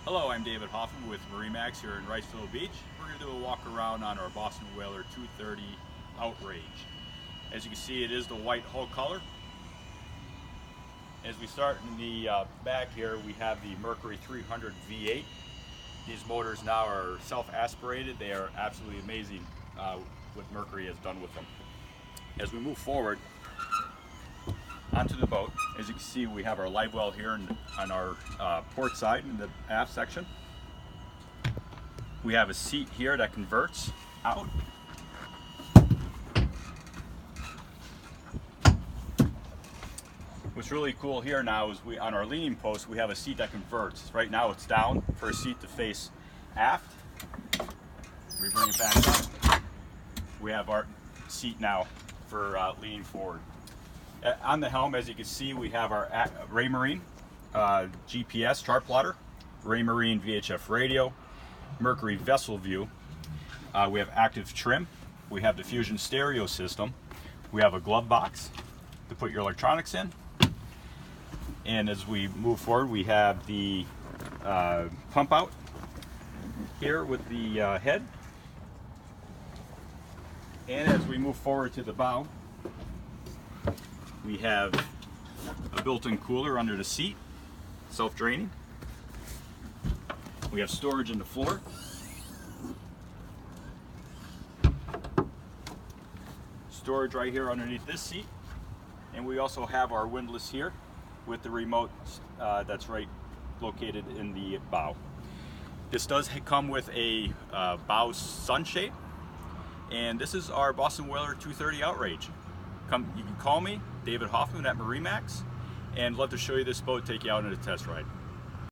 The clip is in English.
Hello, I'm David Hoffman with MarineMax here in Wrightsville Beach. We're going to do a walk around on our Boston Whaler 230 Outrage. As you can see, it is the white hull color. As we start in the back here, we have the Mercury 300 V8. These motors now are self-aspirated. They are absolutely amazing what Mercury has done with them. As we move forward onto the boat, as you can see, we have our live well here on our port side in the aft section. We have a seat here that converts out. What's really cool here now is on our leaning post, we have a seat that converts. Right now it's down for a seat to face aft. We bring it back up. We have our seat now for leaning forward. On the helm, as you can see, we have our Raymarine GPS chart plotter, Raymarine VHF radio, Mercury vessel view. We have active trim. We have the Fusion stereo system. We have a glove box to put your electronics in. And as we move forward, we have the pump out here with the head. And as we move forward to the bow, we have a built-in cooler under the seat, self-draining. We have storage in the floor. Storage right here underneath this seat. And we also have our windlass here with the remote that's right located in the bow. This does come with a bow sunshade. And this is our Boston Whaler 230 Outrage. You can call me, David Hoffman at MarineMax, and love to show you this boat, take you out on a test ride.